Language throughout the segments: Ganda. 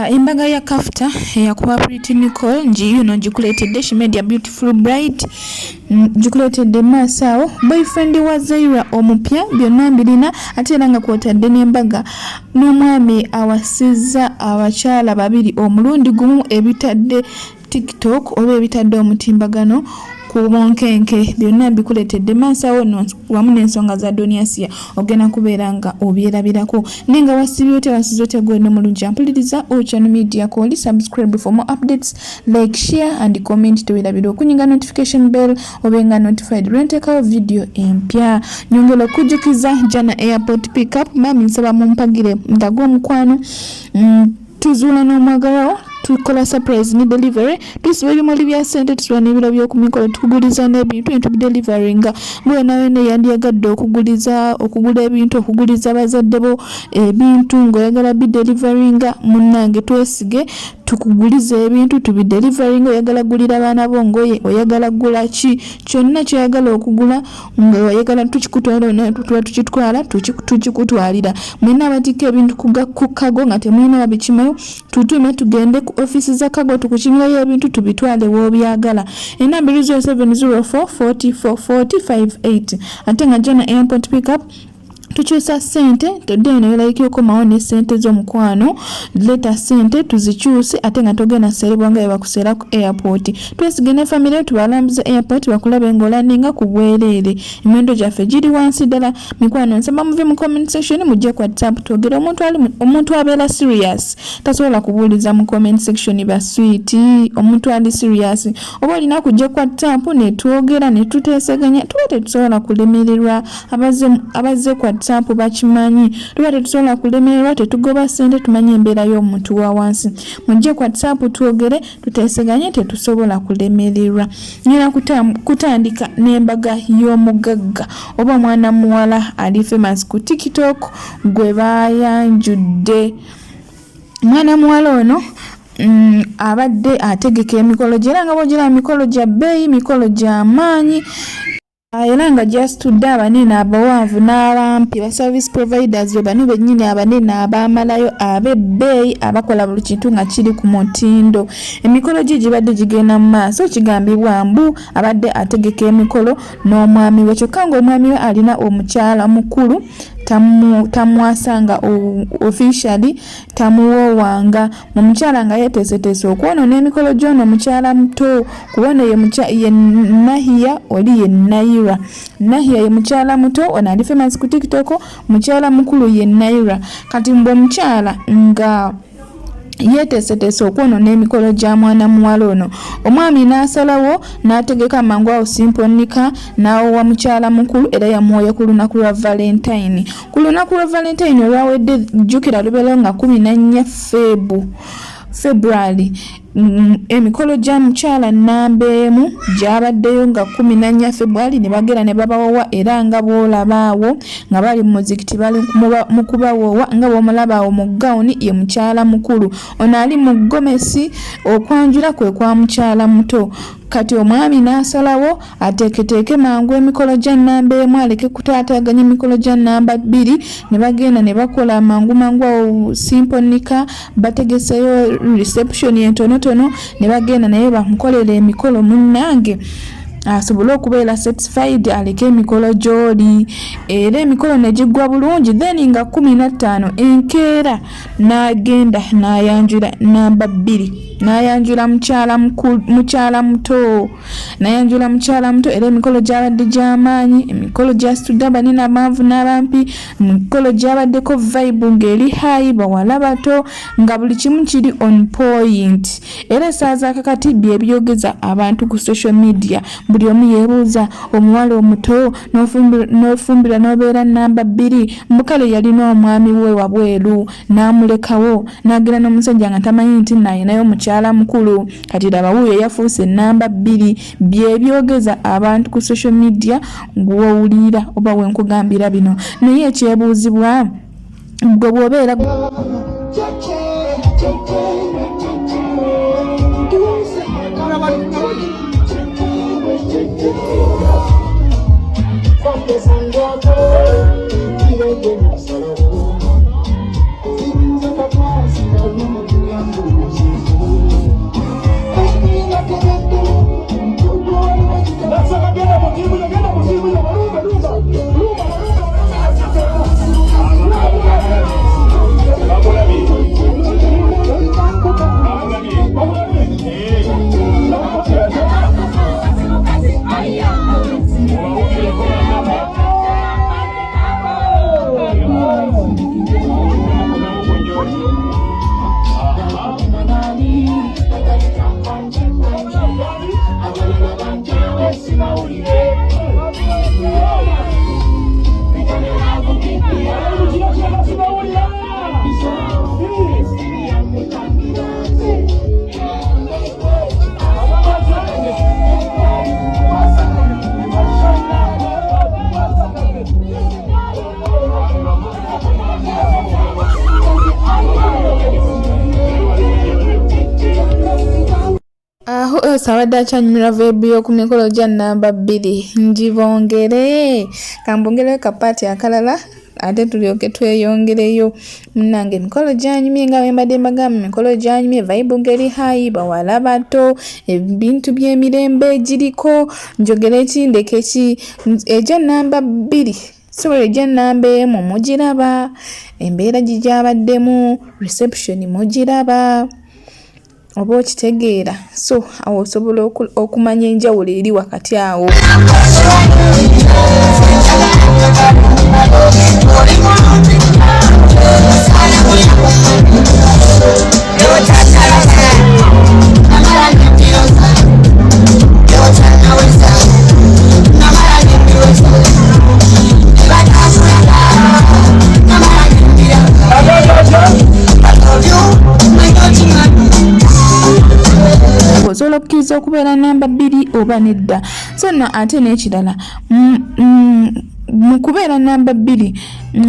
Embaga ya Kafta eyakuba Pretty Nicole nji yuno gikuletedde She Made a Beautiful Bride gikuletedde maaso awo boyfriend wa Zaira omupya byonna mbirina ate era nga kwotadde n'embaga n'omwami awasizza abakyala babiri omulundi gumu ebitadde TikTok oba ebitadde omutimbagano ku bonkenke byonna bikuletedde maaso awo wamu n'ensonga za Doniasia ogenda kubeera nga obyerabirako nenga wasibyote wasizote gweno mulungi ampuliriza Channel Media Call. Subscribe for more updates, like, share and comment to wirabira okunyinga notification bell obenga notified renteka video empya nyongera kujukiza jana airport pickup mami nsaba mumpagire ndago omukwano tuzula n'omwagalawo tukola surprise ni delivery tusibe muli bya sente tuswa n'ebiro by'okumikolo tukuguliza n'ebintu entu deliveringa mwe nawe ne yandiyagadde okugula ebintu okuguliza bazadde bo ebintu ngoyagala bi deliveringa munnange twesige tukuguliza ebintu tubi delivering oyagala gulira abaana bo ngoye oyagala gula ki kyonna kyayagala okugula nga oyagala tukikutwala na tukitwala tukikutwalira mwina abatika ebintu kukago nga temwina babikimayo tutume tugende ku office za kago tukukimirayo ebintu tubitwale wobyagala enamba 0704 40 45 ate nga jana airport pickup tukyusa sente todde ne like yoko maone sente zo mukwano leta sente tuzikyuse ate nga togena seribwa nga bakusera ku airport twesigene family tubalambuza airport bakulabe ngolandinga ku bwerere emendo jaffe giri wansi dala mikwano nsamba muve mu comment section mujje ku WhatsApp togera omuntu abera serious tasobola kubuliza mu comment section ba sweet omuntu ali serious oba olina kujje ku WhatsApp ne twogera ne tuteseganya tuwete tusobola kulemererwa abaze ku WhatsApp bakimanyi tuwate tusobola kulemererwa tetugoba sente tumanyi embeera y'omuntu wa wansi mujje ku WhatsApp twogere tuteseganye tetusobola kulemererwa nyina kutandika n'embaga y'omugagga oba mwana muwala ali famous ku TikTok gwe bayanjudde mwana muwala ono abadde ategeka emikolo gyera nga bogira emikolo gya bbeeyi mikolo gya maanyi era nga jasitudde abanene abawanvu n'abampi ba service providers bano bennyini abanene abamalayo ab'ebbeeyi abakola buli kintu nga kiri ku mutindo emikolo gye gibadde gigenda mu maaso kigambibwa mbu abadde ategeka emikolo n'omwami we kyokka ng'omwami we alina omukyala mukulu tamwasanga officially tamuwowanga mu mukyala nga yeteeseteese okwonoona emikolo gy'ono omukyala muto kubona ye Nahiya oli ye Naira ye mukyala muto ono ali famous ku TikTok mukyala mukulu ye Naira kati mbu omukyala nga yeteeseteese okwonoona emikolo gya mwana muwala ono omwami n'asalawo n'ategeka mangu awo simponika n'awowa mukyala mukulu era yamuwoya ku lunaku lwa Valentine olwawedde jjukira lubeerawo nga 14 February emikolo gya mukyala nambeemu gyabaddeyo nga 14 February ne bagera ne babawowa era nga boolabaawo nga bali mu muzikiti bali mu kubawowa nga bw'omulabaawo mu gawuni ye mukyala mukulu ono ali mu gomesi okwanjula kwe kwa mukyala muto kati omwami n'asalawo ateeketeeke mangu emikolo gya namba emu aleke kutaataaganya emikolo gya namba 2 ne bagenda ne bakola mangu awo simponika bategeseyo reception entonotono ne bagenda naye bamukolera emikolo munnange asobole okubeera satisfied aleke emikolo gy'oli era emikolo ne giggwa bulungi then nga 15 enkeera n'agenda n'ayanjula namba 2 n'ayanjula mukyala muto era emikolo gyabadde gy'amaanyi emikolo gyasitudde abanene abaanvu n'abampi emikolo gyabaddeko vibe ng'eri high bawala bato nga buli kimu kiri on point era essaaza kakati by'ebyogeza abantu ku social media buli omu yeebuuza omuwala omuto n'ofumbira n'obeera namba 2 mbukale yalina omwami we wabweru n'amulekawo n'agera n'omusajja nga tamanyi nti nayo mukyala mukulu kati laba wuuyo yafuuse namba 2 byebyogeza abantu ku social media gw'owulira oba wenkugambira bino naye ekyebuuzibwa gwe bw'obeera aho sawadde akyanyumira vibe ku mikolo gya namba 2 njibongere kambongere kapaati akalala ate tulyoke tweyongereyo munnange emikolo gyanyumye nga wembadde mbagamba emikolo gyanyumye vibe ngeri hayi bawala bato ebintu by'emirembe giriko njogere ekindeke ki egya namba 2 sobole egya namba 1 mugiraba embeera gigyabaddemu reception mugiraba oba okitegeera so awo osobola okumanya enjawulo eri wakati awo osobola okukkiriza okubeera namba 2 oba nedda so no ate n'ekirala mu kubeera namba 2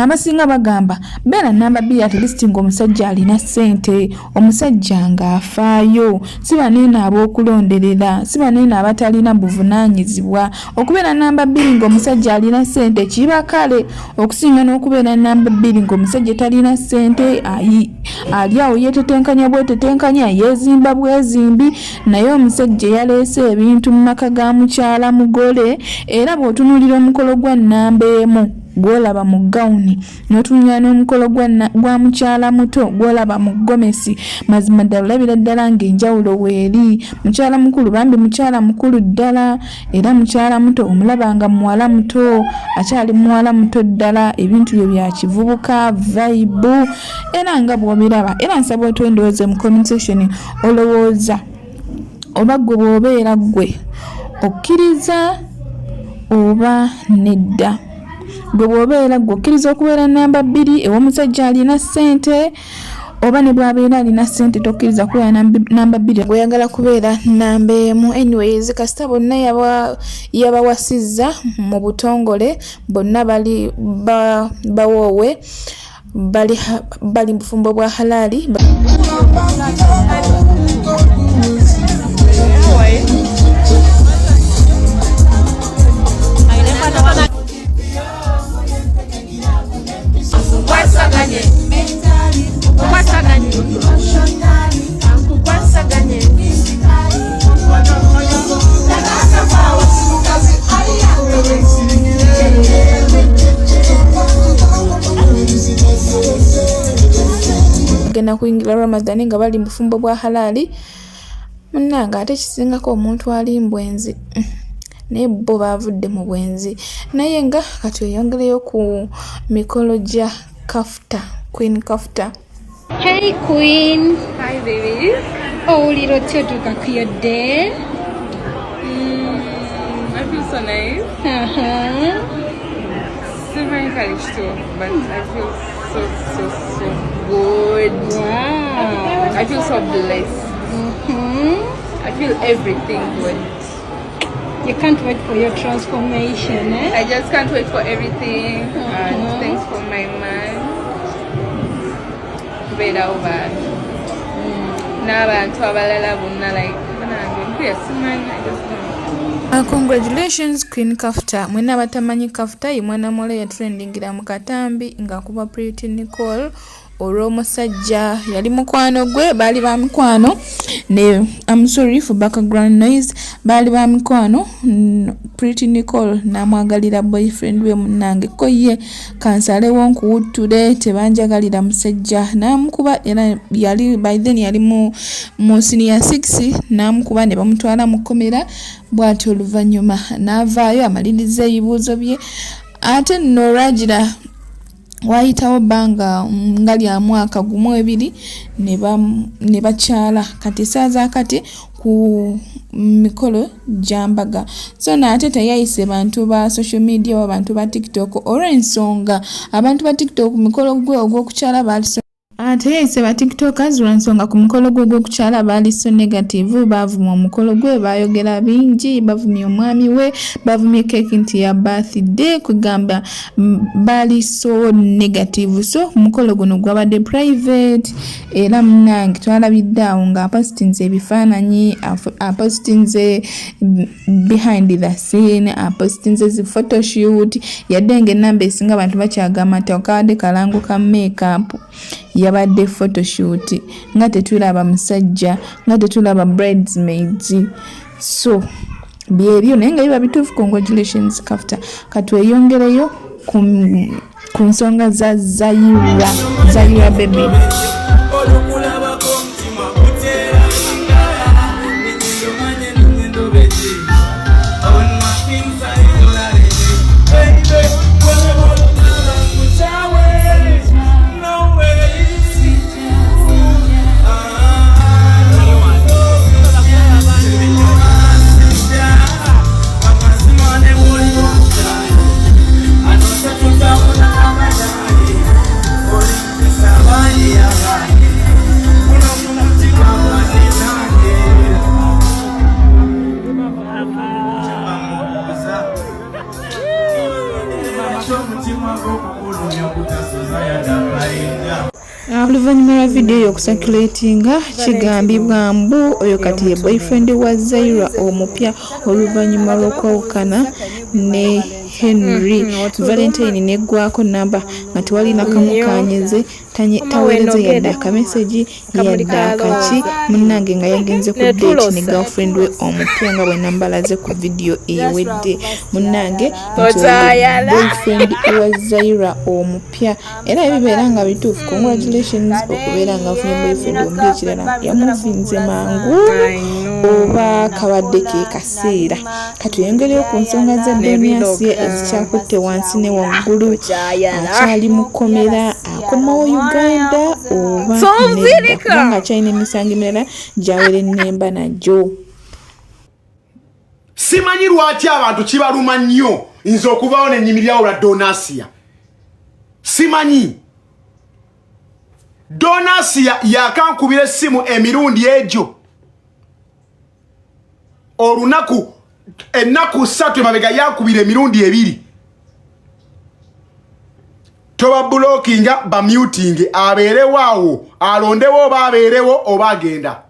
abasinga bagamba beera namba 2 at least ng'omusajja alina ssente omusajja ng'afaayo si baneeno ab'okulonderera si baneeno abatalina buvunaanyizibwa okubeera namba 2 ng'omusajja alina ssente kiba kale okusinga n'okubeera namba 2 ng'omusajja talina ssente ali awo yeetetenkanya bwetetenkanya yeezimba bwezimbi naye omusajja yaleese ebintu mu maka ga mukyala mugole era bw'otunuulira omukolo gwa namba 1 gwolaba mu gawuni n'otunya n'omukolo gwa mukyala muto gwolaba mu gomesi mazima ddala olabira ddala ng'enjawulo weeri mukyala mukulu bambi mukyala mukulu ddala era mukyala muto omulaba nga muwala muto akyali muwala muto ddala ebintu bye bya kivubuka vibe era nga bw'obiraba era nsaba otwendowooze mu comment section olowooza oba gwe bw'obeera gwe okkiriza oba nedda gwe bw'obeera gwe okkiriza okubeera namba 2 ew'omusajja alina ssente oba ne bw'abeera alina ssente tokkiriza kubeera namba 2 gweyagala kubeera namba 1 anyways kasita bonna yabawasizza mu butongole bonna bali bawoowe bali bufumbo bwa halali genda kuyingira Ramadhan nga bali bufumbo bwa halali munnange ate kisingako omuntu ali mbwenzi naye bo bavudde mu bwenzi naye nga kati oyongereyo ku mikolo gya Kafta Queen Kafta. Hey Queen. Hi baby. Owulira otya otuuka ku your day? I feel so nice. Super encouraged too, but I feel so good. Wow. I feel so blessed. I feel everything good. You can't wait for your transformation, eh? I just can't wait for everything. And thanks for my man. Better over. N'abantu abalala bonna like I just know. Congratulations Queen Kafta. Mwena batamanyi Kafta ye mwana muwala yatrendingira mu katambi ng'akuba Pretty Nicole olw'omusajja yali mukwano gwe baali ba mikwano ne I'm sorry for background noise baali ba mikwano Pretty Nicole namwagalira boyfriend we munnange ko ye kansalewo nkuwuttule tebanjagalira musajja namukuba era yali by then yali mu senior 6 namukuba ne bamutwala mu komera bw'atyo oluvannyuma n'avaayo amaliriza ebibuuzo bye ate noragira wayitawo banga nga lya mwaka gumu 2 ne bakyala kati saaza kati ku mikolo jambaga so nate tayayise bantu ba social media wa bantu ba TikTok olw'ensonga abantu ba TikTok mikolo gwe ogw'okukyala ate yayise ba tiktokers lwansonga ku mukolo gwe gw'okukyala baali so negative baavuma omukolo gwe baayogera bingi bavumye omwami we bavumye keeki nti ya birthday kugamba baali so negative so omukolo guno gwabadde private era munnange twalabidde awo ng'apositinze ebifaananyi apositinze behind the scene apositinze zi photoshoot yadde ng'ennamba esinga abantu bakyagamba nti akabadde kalango ka makeup yabadde photoshoot nga tetulaba musajja nga tetulaba bridesmaids so byebyo naye nga biba bituufu congratulations kafta katweyongereyo ku nsonga za Zaira baby oluvannyuma lwa vidiyo okusakulatinga kigambibwa mbu oyo kati ye boyfriend wa Zaira omupya oluvannyuma lw'okwawukana ne Henry Valentine neggwako namba nga tewali nakamukanyeze taweereza yadde akameseji yadde akaki munnange nga yagenze ku date ne girlfriend we omupya nga bwe nambalaze ku vidiyo ewedde munnange boyfriend wa Zaira omupya era ebibeera nga bituufu congratulations okubeera nga afunye boyfriend omuli ekirala yamuvinze mangu oba kabadde ke kaseera katuyongereyo ku nsonga za Doniasi ezikyakutte wansi ne waggulu akyali mu kkomera akomawo Uganda oba nedda kubanga akyalina emisango emirala gyawera ennemba najjo simanyi lwaki abantu kibaluma nnyo nze okuvawo nenyimirirawo la Donasia simanyi Donasia yakankubira essimu emirundi egyo olunaku ennaku 3 emabega yakubira emirundi 2 toba blockinga ba muting abeerewo awo alondewo oba abeerewo oba agenda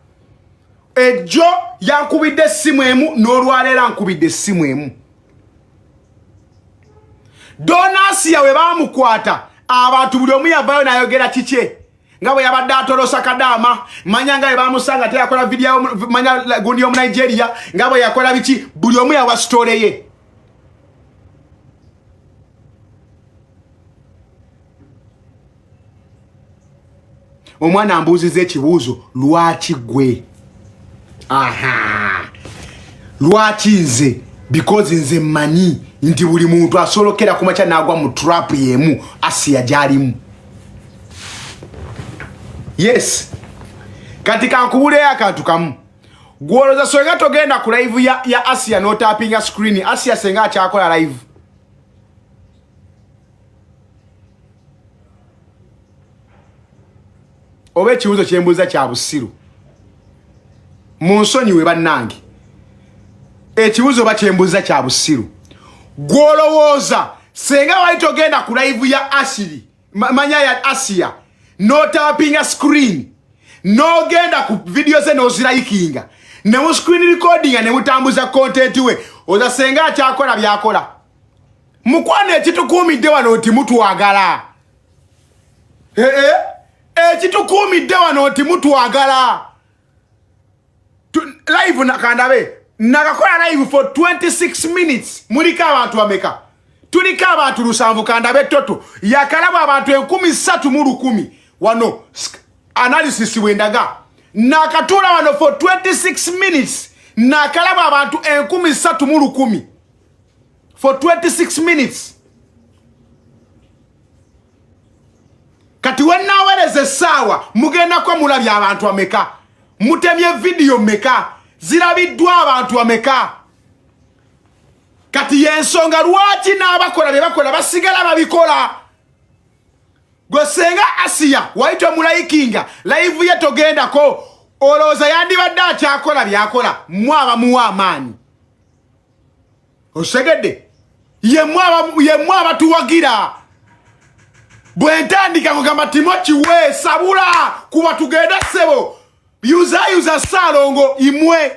ejjo yankubidde essimu emu n'olwaleera nkubidde essimu emu Donasia we baamukwata abantu buli omu yavayo n'ayogera kike nga bwe yabadde atolosa Kadama manya nga baamusanga teyakola video manya gundi omu Nigeria nga bwe yakola biki buli omu yawa story ye omwana ambuuziza ekibuuzo lwaki gwe lwaki nze because nze mmanyi nti buli muntu asolokera kumakya n'agwa mu trap yemu Asia gyalimu yes kati kankubule akantu kamu gwoloza soenga togenda ku live ya Asia no tapping screen Asia senga akyakola live obe kibuzo kyembuza kya busiru munsonyi we bannange ekibuzo bakyembuza kya busiru gwolowooza senga wali togenda ku live ya Asiri manya ya Asia no tapping screen no genda ku video ze no zirayikinga ne mu screen recording ne mutambuza content we oza senga akyakola byakola mukwane ekitukuumidde wano nti mutwagala ekitukuumidde wano nti mutwagala live nakandabe nakakola live for 26 minutes mulika abantu bameka tulika abantu 7 kandabe toto yakalabu abantu 13,000 wano analysis wendaga nakatula wano for 26 minutes nakalabu abantu 13,000 for 26 minutes kati wenaweleze sawa mugenda kwa mulabya abantu ameka mutemye video meka zirabiddwa abantu ameka kati yensonga lwaki n'abakola bye bakola basigala babikola Gwe senga Asia waitwa mulayikinga live ye togendako olowooza yandibadde akyakola byakola mwaba muwa amaanyi. Osegedde ye mwaba tuwagira bwe ntandika kugamba Timothy we sabula kuba tugenda ssebo yuza Salongo imwe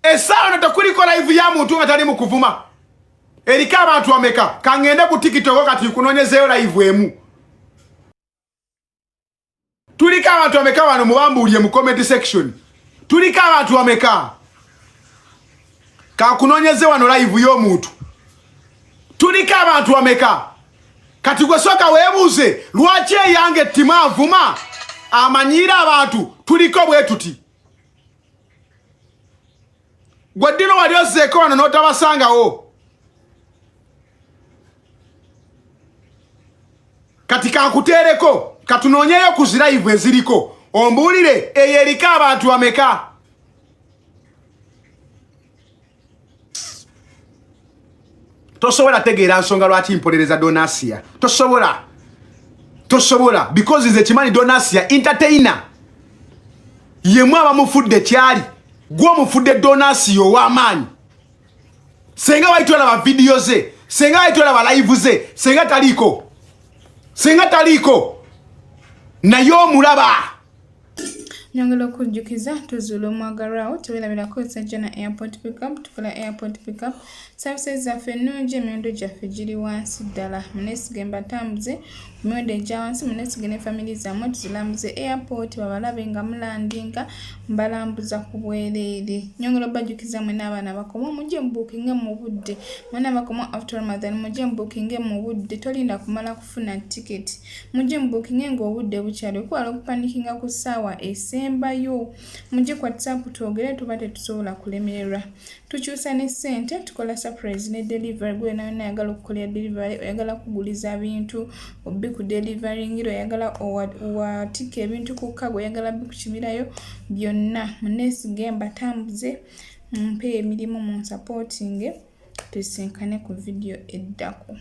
esawa natakuliko live ya muntu nga tali mu kuvuma erika abantu ameka kangende ku TikTok kati kunonyezeyo live emu. Tulika abantu ameka wano mubambuulye mu comment section. Tulika abantu ameka ka kunonyeze wano live yo muntu. Tulika abantu ameka kati gwe soka webuze lwaki yange Tima avuma amanyira abantu tuliko bwe tuti. Gwe dino wali ozeko wano notabasangawo. Katika nkutereko katunonyeyo ku live eziriko ombuulire eyerika abantu ameka. Tosobola tegeera nsonga lwaki mpolereza Donasia. Tosobola because is ekimani Donasia entertainer yemwe abamufudde kyali gwo mufudde Donasia ow'amaanyi. Senga waitwala ba video ze, senga waitwala ba live ze, senga taliko nayo mulaba. Nyongera okujjukiza tuzuula omwagalwawo teweerabirako sajjana airport pickup tukola airport pickup services zaffe ennungi emiwendo gyaffe giri wansi ddala muneesige mbatambuze ku miwendo egya wansi muneesige ne family zammwe tuzilambuze airport babalabe nga mulandinga mbalambuza ku bwereere. Nyongera obajjukiza mwe n'abaana abakomo mujje mubookinge mu budde mwana abakomo after Ramadan mujje mubookinge mu budde tolinda kumala kufuna tiketi mujje mubookinge ng'obudde bukyali okuwala okupanikinga ku ssaawa esembayo mujje ku WhatsApp twogere tuba tetusobola kulemererwa tukyusa ne ssente tukola surprise ne delivery gwe nawe nayagala okukolera delivery oyagala kuguliza bintu obbi ku delivery ngiro oyagala owatika ebintu ku kago oyagala bikukibirayo byonna muneesige mbatambuze mpe emirimu mu supporting tusinkane ku video eddako.